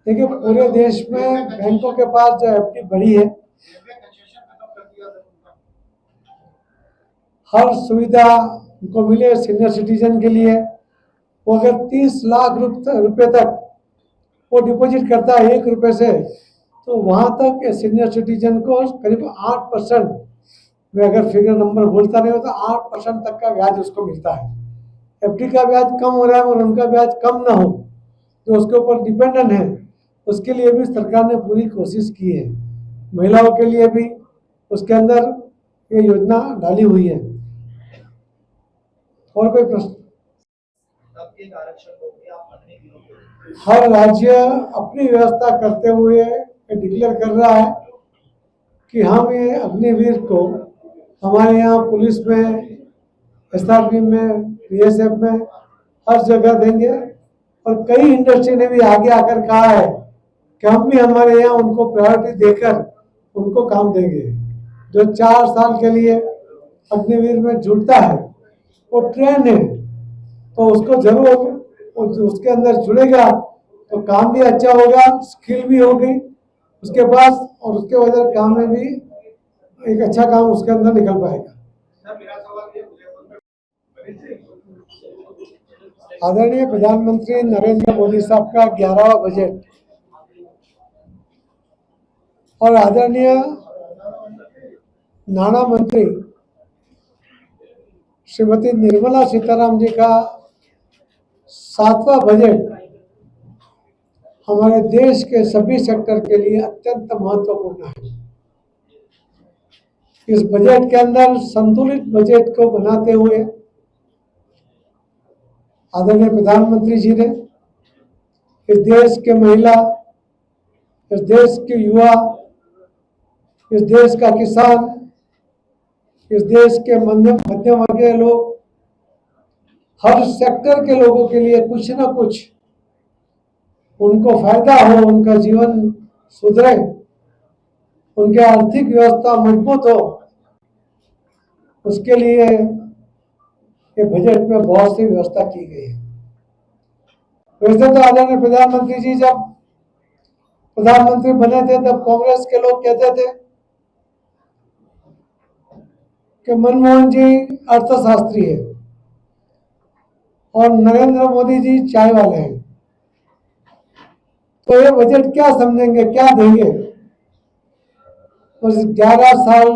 देखिए, पूरे देश में बैंकों के पास जो एफडी बढ़ी है, हर सुविधा उनको मिले सीनियर सिटीजन के लिए। वो अगर 30 लाख रुपए तक वो डिपॉजिट करता है 1 रुपए से, तो वहां तक सीनियर सिटीजन को करीब 8%, मैं अगर फिगर नंबर बोलता नहीं हो तो 8% तक का ब्याज उसको मिलता है। एफडी का ब्याज कम हो रहा है और उनका ब्याज कम ना हो, जो उसके ऊपर डिपेंडेंट है, उसके लिए भी सरकार ने पूरी कोशिश की है। महिलाओं के लिए भी उसके अंदर ये योजना डाली हुई है। और कोई प्रश्न? हर राज्य अपनी व्यवस्था करते हुए डिक्लेयर कर रहा है कि हम ये अग्निवीर को हमारे यहाँ पुलिस में, एसआरपी में, बीएसएफ में हर जगह देंगे। और कई इंडस्ट्री ने भी आगे आकर कहा है कि हम भी हमारे यहाँ उनको प्रायोरिटी देकर उनको काम देंगे। जो 4 साल के लिए अग्निवीर में जुड़ता है वो ट्रेन है, तो उसको जरूर उसके अंदर जुड़ेगा तो काम भी अच्छा होगा, स्किल भी होगी उसके पास, और उसके वजह काम में भी एक अच्छा काम उसके अंदर निकल पाएगा। आदरणीय प्रधानमंत्री नरेंद्र मोदी साहब का 11वां बजट और आदरणीय नाना मंत्री श्रीमती निर्मला सीतारामन जी का 7वां बजट हमारे देश के सभी सेक्टर के लिए अत्यंत महत्वपूर्ण है। इस बजट के अंदर संतुलित बजट को बनाते हुए आदरणीय प्रधानमंत्री जी ने इस देश के महिला, इस देश के युवा, इस देश का किसान, इस देश के मध्यम वर्गीय लोग, हर सेक्टर के लोगों के लिए कुछ न कुछ उनको फायदा हो, उनका जीवन सुधरे, उनकी आर्थिक व्यवस्था मजबूत हो, उसके लिए ये बजट में बहुत सी व्यवस्था की गई है। वैसे तो आदरणीय प्रधानमंत्री जी जब प्रधानमंत्री बने थे तब कांग्रेस के लोग कहते थे कि मनमोहन जी अर्थशास्त्री है और नरेंद्र मोदी जी चाय वाले हैं, तो ये बजट क्या समझेंगे, क्या देंगे। तो 11 साल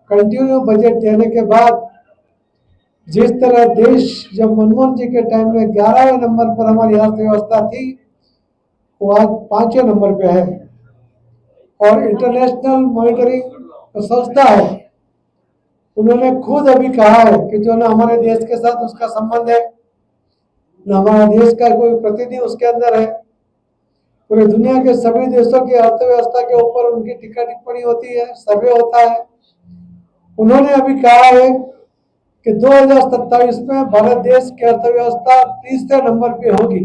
कंटिन्यू बजट देने के बाद जिस तरह देश जब मनमोहन जी के टाइम में 11वें नंबर पर हमारी अर्थव्यवस्था थी, वो आज 5वें नंबर पे है। और इंटरनेशनल मॉनिटरिंग संस्था है, उन्होंने खुद अभी कहा है कि जो ना हमारे देश के साथ उसका संबंध है, न हमारा देश का कोई प्रतिनिधि उसके अंदर है, पूरे दुनिया के सभी देशों की अर्थव्यवस्था के ऊपर उनकी टीका टिप्पणी होती है, सर्वे होता है। उन्होंने अभी कहा है कि 2027 में भारत देश की अर्थव्यवस्था 30वें नंबर पे होगी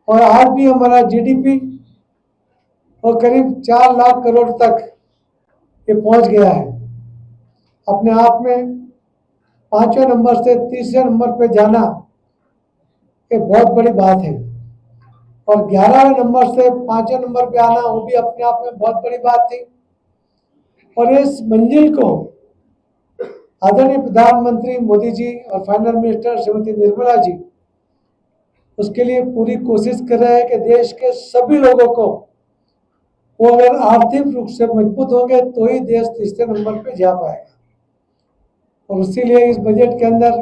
और आज भी हमारा जीडीपी और करीब 4 लाख करोड़ तक ये पहुंच गया है। अपने आप में 5वें नंबर से 30वें नंबर पे जाना एक बहुत बड़ी बात है, और 11वें नंबर से 5वें नंबर पे आना वो भी अपने आप में बहुत बड़ी बात थी। और इस मंजिल को आदरणीय प्रधानमंत्री मोदी जी और फाइनेंस मिनिस्टर श्रीमती निर्मला जी उसके लिए पूरी कोशिश कर रहे हैं कि देश के सभी लोगों को, वो अगर आर्थिक रूप से मजबूत होंगे तो ही देश 30वें नंबर पे जा पाएगा। और इसीलिए इस बजट के अंदर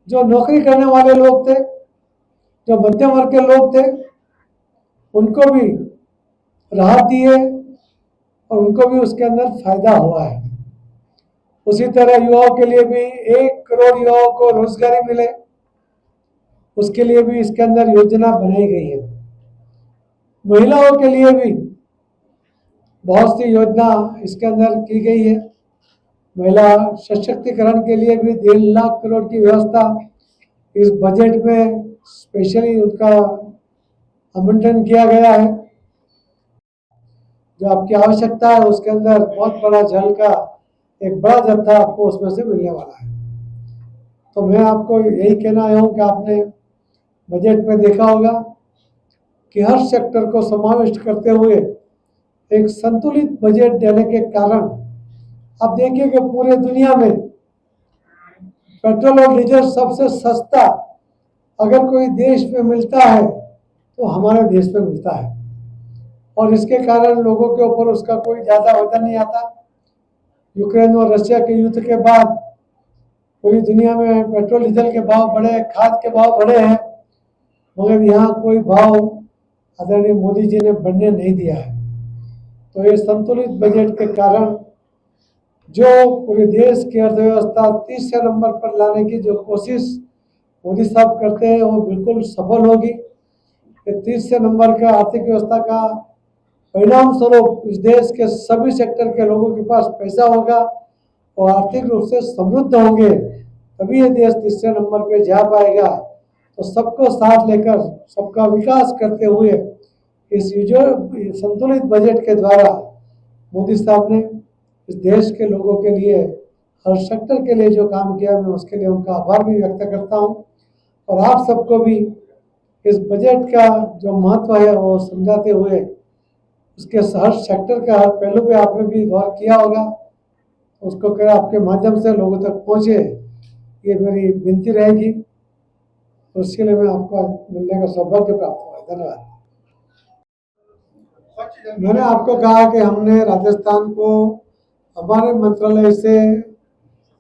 जो नौकरी करने वाले लोग थे, जो मध्यम वर्ग के लोग थे, उनको भी राहत दी है और उनको भी उसके अंदर फायदा हुआ है। उसी तरह युवाओं के लिए भी 1 करोड़ युवाओं को रोजगारी मिले, उसके लिए भी इसके अंदर योजना बनाई गई है। महिलाओं के लिए भी बहुत सी योजना इसके अंदर की गई है। महिला सशक्तिकरण के लिए भी 1.5 लाख करोड़ की व्यवस्था इस बजट में स्पेशली उनका आवंटन किया गया है। जो आपकी आवश्यकता है उसके अंदर बहुत बड़ा जल का एक बड़ा जत्था आपको उसमें से मिलने वाला है। तो मैं आपको यही कहना आया हूँ कि आपने बजट में देखा होगा कि हर सेक्टर को समाविष्ट करते हुए एक संतुलित बजट देने के कारण आप देखिए कि पूरे दुनिया में पेट्रोल और डीजल सबसे सस्ता अगर कोई देश में मिलता है तो हमारे देश में मिलता है, और इसके कारण लोगों के ऊपर उसका कोई ज़्यादा वजन नहीं आता। यूक्रेन और रशिया के युद्ध के बाद पूरी दुनिया में पेट्रोल डीजल के भाव बढ़े, खाद के भाव बढ़े हैं, मगर यहाँ कोई भाव आदरणीय मोदी जी ने बढ़ने नहीं दिया है। तो ये संतुलित बजट के कारण जो पूरे देश की अर्थव्यवस्था तीसरे नंबर पर लाने की जो कोशिश मोदी साहब करते हैं वो बिल्कुल सफल होगी। ये तीसरे नंबर का आर्थिक व्यवस्था का परिणाम स्वरूप इस देश के सभी सेक्टर के लोगों के पास पैसा होगा और आर्थिक रूप से समृद्ध होंगे, तभी ये देश तीसरे नंबर पे जा पाएगा। तो सबको साथ लेकर सबका विकास करते हुए इस जो संतुलित बजट के द्वारा मोदी साहब ने इस देश के लोगों के लिए, हर सेक्टर के लिए जो काम किया, मैं उसके लिए उनका आभार भी व्यक्त करता हूँ। और आप सबको भी इस बजट का जो महत्व है वो समझाते हुए उसके हर सेक्टर का हर पहलू पे आपने भी गौर किया होगा, उसको कर आपके माध्यम से लोगों तक पहुँचे, ये मेरी विनती रहेगी। तो उसके लिए मैं आपको मिलने का सौभाग्य प्राप्त हुआ। धन्यवाद। मैंने आपको कहा कि हमने राजस्थान को हमारे मंत्रालय से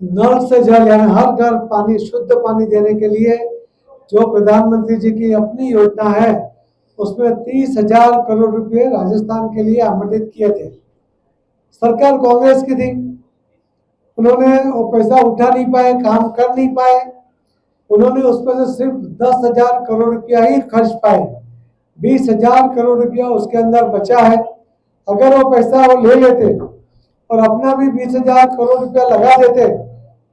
नल से जल यानी हर घर पानी, शुद्ध पानी देने के लिए जो प्रधानमंत्री जी की अपनी योजना है उसमें 30,000 करोड़ रुपए राजस्थान के लिए आवंटित किए थे। सरकार कांग्रेस की थी, उन्होंने वो पैसा उठा नहीं पाए, काम कर नहीं पाए, उन्होंने उस पर से सिर्फ 10,000 करोड़ रुपया ही खर्च पाए। 20,000 करोड़ रुपया उसके अंदर बचा है। अगर वो पैसा वो ले लेते और अपना भी 20,000 करोड़ रुपया लगा देते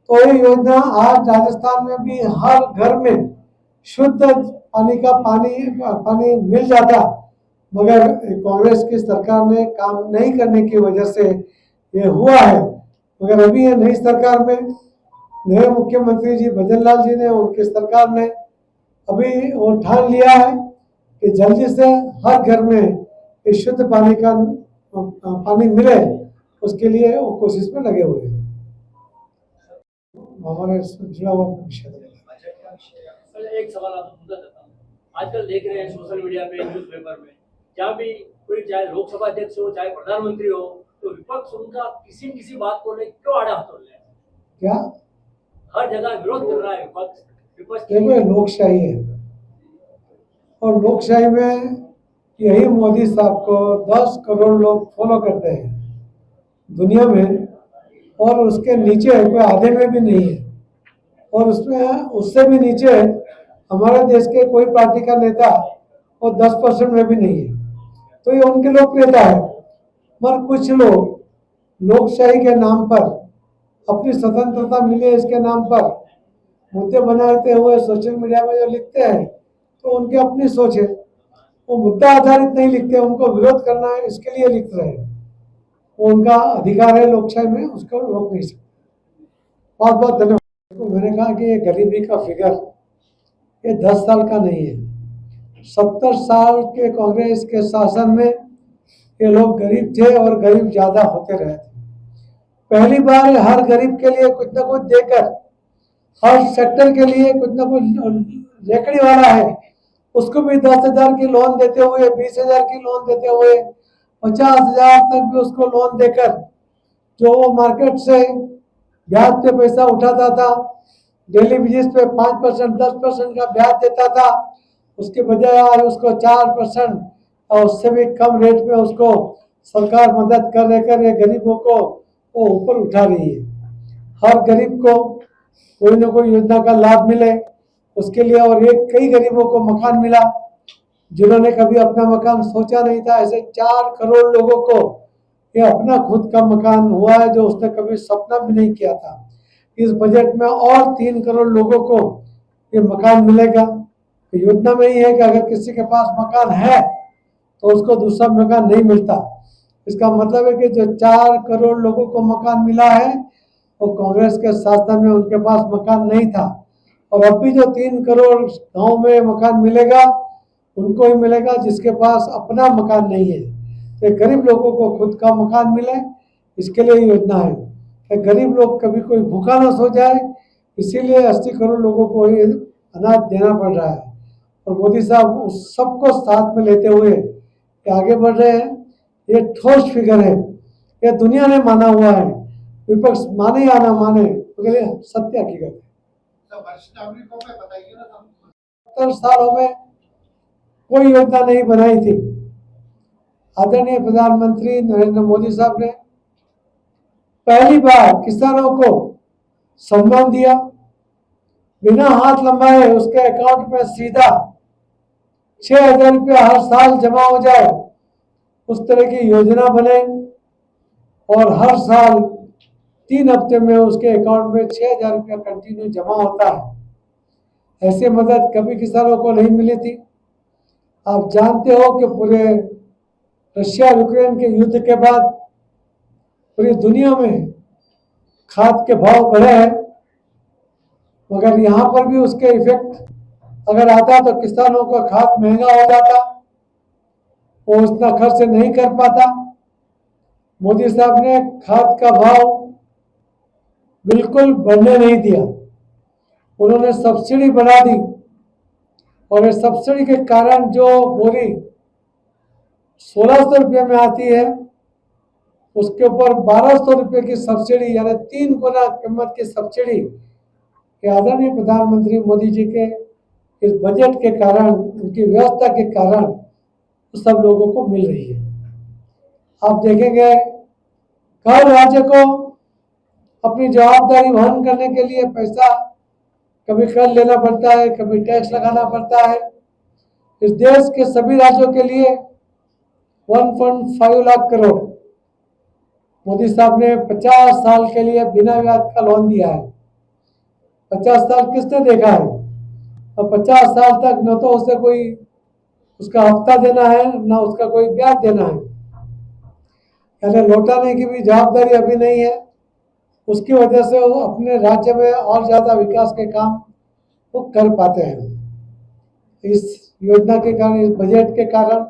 तो ये योजना आज राजस्थान में भी हर घर में शुद्ध पानी मिल जाता। मगर कांग्रेस की सरकार ने काम नहीं करने की वजह से ये हुआ है। मगर अभी ये नई सरकार में नए मुख्यमंत्री जी भजन लाल जी ने, उनकी सरकार ने अभी वो ठान लिया है कि जल्दी से हर घर में इस शुद्ध पानी मिले, उसके लिए वो कोशिश में लगे हुए हैं। हमारे जुड़ा हुआ विषय एक सवाल आपको पूछना चाहता हूँ। आजकल देख रहे हैं सोशल मीडिया पे, न्यूज़पेपर में, जहाँ भी कोई चाहे लोकसभा अध्यक्ष हो चाहे प्रधानमंत्री हो, तो विपक्ष उनका किसी बात को लेकर क्यों आड़ा हाथ ले? क्या हर जगह विरोध कर रहा है विपक्ष। देखो लोकशाही है और लोकशाही में यही मोदी साहब को 10 करोड़ लोग फॉलो करते हैं दुनिया में, और उसके नीचे कोई आधे में भी नहीं है, और उसमें उससे भी नीचे हमारे देश के कोई पार्टी का नेता और 10% में भी नहीं है। तो ये उनकी लोकप्रियता है। मगर कुछ लोग लोकशाही के नाम पर, अपनी स्वतंत्रता मिले इसके नाम पर मुद्दे बनाते हुए सोशल मीडिया में जो लिखते हैं तो उनकी अपनी सोच है, वो मुद्दा आधारित नहीं लिखते, उनको विरोध करना है इसके लिए लिख रहे हैं, वो उनका अधिकार है लोकशाही में, उसको रोक नहीं सकते। बहुत बहुत धन्यवाद। मैंने कहा कि ये गरीबी का फिगर ये 10 साल का नहीं है, 70 साल के कांग्रेस के शासन में ये लोग गरीब थे और गरीब ज्यादा होते रहे थे। पहली बार हर गरीब के लिए कुछ ना कुछ देकर, हर सेक्टर के लिए कुछ ना कुछ रेकड़ी वाला है उसको भी 10,000 की लोन देते हुए, 20,000 की लोन देते हुए, 50,000 तक भी उसको लोन देकर, जो वो मार्केट से ब्याज पे पैसा उठाता था, डेली बेसिस पे 5% 10% का ब्याज देता था, उसके बजाय आज उसको 4% और उससे भी कम रेट में उसको सरकार मदद कर लेकर ये गरीबों को वो ऊपर उठा रही है। हर गरीब को कोई ना कोई योजना का लाभ मिले उसके लिए, और एक कई गरीबों को मकान मिला जिन्होंने कभी अपना मकान सोचा नहीं था। ऐसे 4 करोड़ लोगों को ये अपना खुद का मकान हुआ है जो उसने कभी सपना भी नहीं किया था। इस बजट में और 3 करोड़ लोगों को ये मकान मिलेगा। योजना में ही है कि अगर किसी के पास मकान है तो उसको दूसरा मकान नहीं मिलता। इसका मतलब है कि जो 4 करोड़ लोगों को मकान मिला है वो कांग्रेस के शासन में उनके पास मकान नहीं था, और अब भी जो 3 करोड़ गांव में मकान मिलेगा उनको ही मिलेगा जिसके पास अपना मकान नहीं है। तो गरीब लोगों को खुद का मकान मिले, इसके लिए योजना है कि गरीब लोग कभी कोई भूखा ना सो जाए, इसीलिए 80 करोड़ लोगों को ये अनाज देना पड़ रहा है। और मोदी साहब उस सबको साथ में लेते हुए ये आगे बढ़ रहे हैं। ये ठोस फिगर है, ये दुनिया ने माना हुआ है, विपक्ष माने या ना माने मगर ये सत्य हकीकत है। तो वरिष्ठ नागरिकों पे बताइए ना, 70 सालों में कोई योजना नहीं बनाई थी। आदरणीय प्रधानमंत्री नरेंद्र मोदी साहब ने पहली बार किसानों को सम्मान दिया, बिना हाथ लंबाए उसके अकाउंट में सीधा 6,000 रुपया हर साल जमा हो जाए, उस तरह की योजना बने और हर साल 3 हफ्ते में उसके अकाउंट में 6,000 रुपया कंटिन्यू जमा होता है। ऐसी मदद कभी किसानों को नहीं मिली थी। आप जानते हो कि पूरे रशिया यूक्रेन के युद्ध के बाद पूरी दुनिया में खाद के भाव बढ़े हैं, मगर यहाँ पर भी उसके इफेक्ट अगर आता तो किसानों का खाद महंगा हो जाता, वो उतना खर्च नहीं कर पाता। मोदी साहब ने खाद का भाव बिल्कुल बढ़ने नहीं दिया, उन्होंने सब्सिडी बढ़ा दी और इस सब्सिडी के कारण जो बोरी 1,600 रुपये में आती है उसके ऊपर 1,200 रुपये की सब्सिडी यानी 3 गुना कीमत की सब्सिडी आदरणीय प्रधानमंत्री मोदी जी के इस बजट के कारण, उनकी व्यवस्था के कारण सब लोगों को मिल रही है। आप देखेंगे हर राज्य को अपनी जवाबदारी वहन करने के लिए पैसा कभी कर लेना पड़ता है, कभी टैक्स लगाना पड़ता है। इस देश के सभी राज्यों के लिए 1.5 लाख करोड़ मोदी साहब ने 50 साल के लिए बिना ब्याज का लोन दिया है। 50 साल किसने देखा है? और 50 साल तक न तो उसे कोई उसका हफ्ता देना है, न उसका कोई ब्याज देना है, यानी लौटाने की भी जवाबदारी अभी नहीं है। उसकी वजह से वो अपने राज्य में और ज्यादा विकास के काम वो कर पाते हैं। इस योजना के कारण, इस बजट के कारण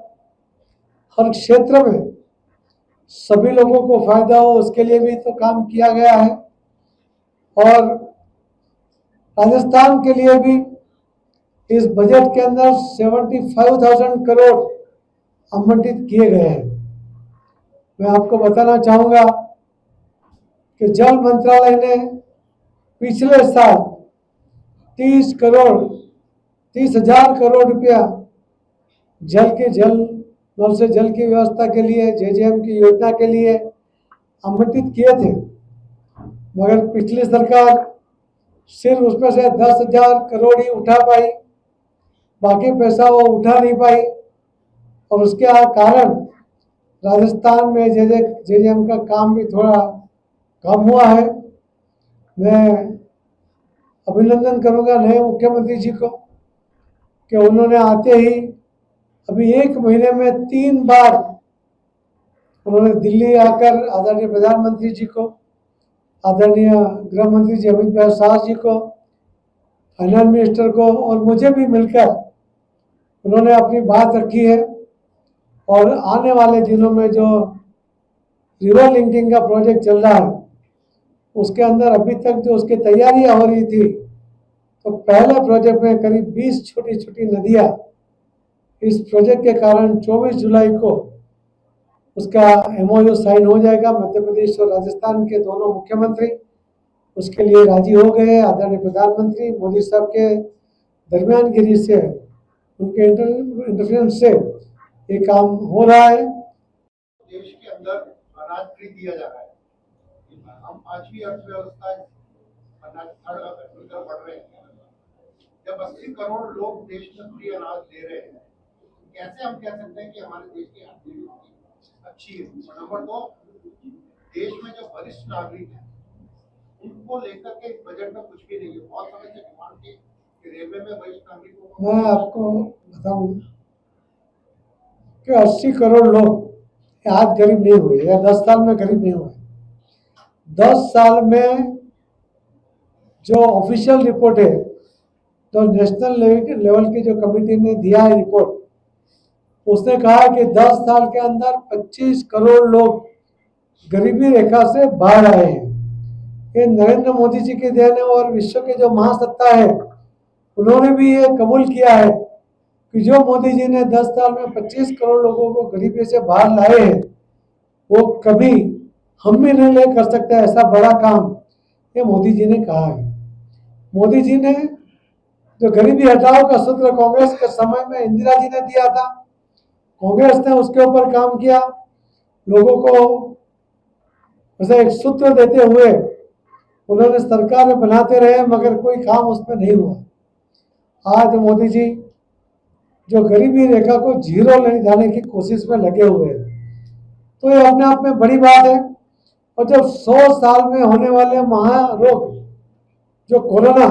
हर क्षेत्र में सभी लोगों को फायदा हो उसके लिए भी तो काम किया गया है। और राजस्थान के लिए भी इस बजट के अंदर 75,000 करोड़ आवंटित किए गए हैं। मैं आपको बताना चाहूंगा कि जल मंत्रालय ने पिछले साल 30,000 करोड़ रुपया नल से जल की व्यवस्था के लिए, जेजेएम की योजना के लिए आवंटित किए थे, मगर पिछली सरकार सिर्फ उसमें से 10,000 करोड़ ही उठा पाई, बाकी पैसा वो उठा नहीं पाई। और उसके कारण राजस्थान में जेजेएम का काम भी थोड़ा कम हुआ है। मैं अभिनंदन करूंगा नए मुख्यमंत्री जी को कि उन्होंने आते ही अभी 1 महीने में 3 बार उन्होंने दिल्ली आकर आदरणीय प्रधानमंत्री जी को, आदरणीय गृह मंत्री जी अमित भाई शाह जी को, फाइनेंस मिनिस्टर को और मुझे भी मिलकर उन्होंने अपनी बात रखी है। और आने वाले दिनों में जो रिवर लिंकिंग का प्रोजेक्ट चल रहा है उसके अंदर अभी तक जो उसकी तैयारियां हो रही थी, तो पहले प्रोजेक्ट में करीब 20 छोटी छोटी नदियां इस प्रोजेक्ट के कारण 24 जुलाई को उसका एमओयू साइन हो जाएगा। मध्य प्रदेश और राजस्थान के दोनों मुख्यमंत्री उसके लिए राजी हो गए। आदरणीय प्रधानमंत्री मोदी साहब के दरमियानगिरी से, उनके इंटरफेरेंस से ये काम हो रहा है। देश के अंदर अनाज फ्री दिया जा रहा है। हम 5वीं अर्थव्यवस्था अनाज मिलकर बढ़ रहे हैं। जब 80 करोड़ लोग देश में फ्री अनाज ले रहे हैं, कैसे हम कह सकते हैं कि हमारे देश की अर्थव्यवस्था अच्छी है? नंबर 2, देश में जो वरिष्ठ नागरिक हैं उनको लेकर के इस बजट में कुछ भी नहीं है। बहुत समय से डिमांड थी कि रेलवे में वरिष्ठ नागरिकों को, मैं आपको बताऊं कि 80 करोड़ लोग आज गरीब नहीं हुए या 10 साल में गरीब नहीं हुए। 10 साल में जो ऑफिशियल रिपोर्ट है जो नेशनल लेवल की जो कमेटी ने दिया है रिपोर्ट, उसने कहा है कि 10 साल के अंदर 25 करोड़ लोग गरीबी रेखा से बाहर आए हैं। ये नरेंद्र मोदी जी की देन है और विश्व के जो महासत्ता है उन्होंने भी ये कबूल किया है कि जो मोदी जी ने 10 साल में 25 करोड़ लोगों को गरीबी से बाहर लाए हैं, वो कभी हम भी नहीं ले कर सकते ऐसा बड़ा काम ये मोदी जी ने कहा है। मोदी जी ने जो गरीबी हटाओ का सूत्र कांग्रेस के समय में इंदिरा जी ने दिया था, कांग्रेस ने उसके ऊपर काम किया, लोगों को उसे एक सूत्र देते हुए उन्होंने सरकार बनाते रहे, मगर कोई काम उसमें नहीं हुआ। आज मोदी जी जो गरीबी रेखा को जीरो ले जाने की कोशिश में लगे हुए हैं, तो ये अपने आप में बड़ी बात है। और जब 100 साल में होने वाले महारोग जो कोरोना,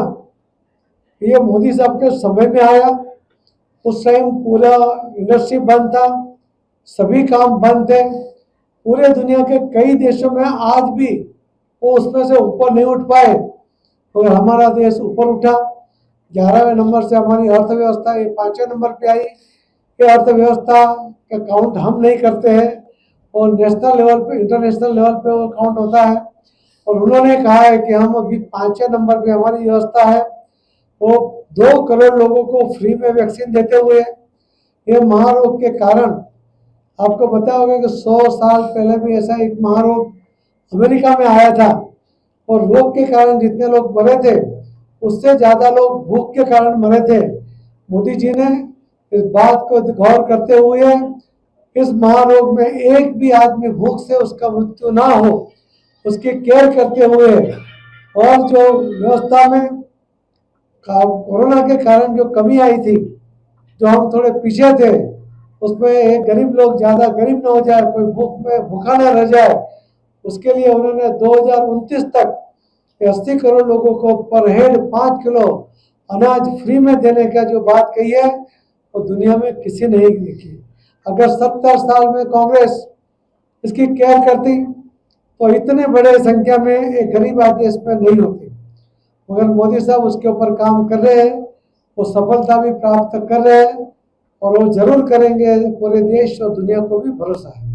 ये मोदी साहब के समय में आया, उस टाइम पूरा इंडस्ट्री बंद था, सभी काम बंद थे, पूरे दुनिया के कई देशों में आज भी वो उसमें से ऊपर नहीं उठ पाए, और हमारा देश ऊपर उठा। 11वें नंबर से हमारी अर्थव्यवस्था ये 5वें नंबर पे आई। ये अर्थव्यवस्था का काउंट हम नहीं करते हैं और नेशनल लेवल पे, इंटरनेशनल लेवल पे वो काउंट होता है। और उन्होंने कहा है कि हम अभी 5वें नंबर पे हमारी व्यवस्था है। वो 2 करोड़ लोगों को फ्री में वैक्सीन देते हुए ये महारोग के कारण, आपको पता होगा कि 100 साल पहले भी ऐसा एक महारोग अमेरिका में आया था और रोग के कारण जितने लोग मरे थे उससे ज्यादा लोग भूख के कारण मरे थे। मोदी जी ने इस बात को गौर करते हुए इस महारोग में एक भी आदमी भूख से उसका मृत्यु ना हो उसकी केयर करते हुए, और जो व्यवस्था में कोरोना के कारण जो कमी आई थी, जो हम थोड़े पीछे थे, उसमें एक गरीब लोग ज्यादा गरीब ना हो जाए, कोई भूख में भूखा ना रह जाए, उसके लिए उन्होंने 2029 तक 80 करोड़ लोगों को पर हेड 5 किलो अनाज फ्री में देने का जो बात कही है वो दुनिया में किसी ने नहीं की। अगर 70 साल में कांग्रेस इसकी केयर करती तो इतने बड़े संख्या में एक गरीब आदमी इसमें नहीं होती, मगर मोदी साहब उसके ऊपर काम कर रहे हैं, वो सफलता भी प्राप्त कर रहे हैं और वो जरूर करेंगे। पूरे देश और दुनिया को भी भरोसा है।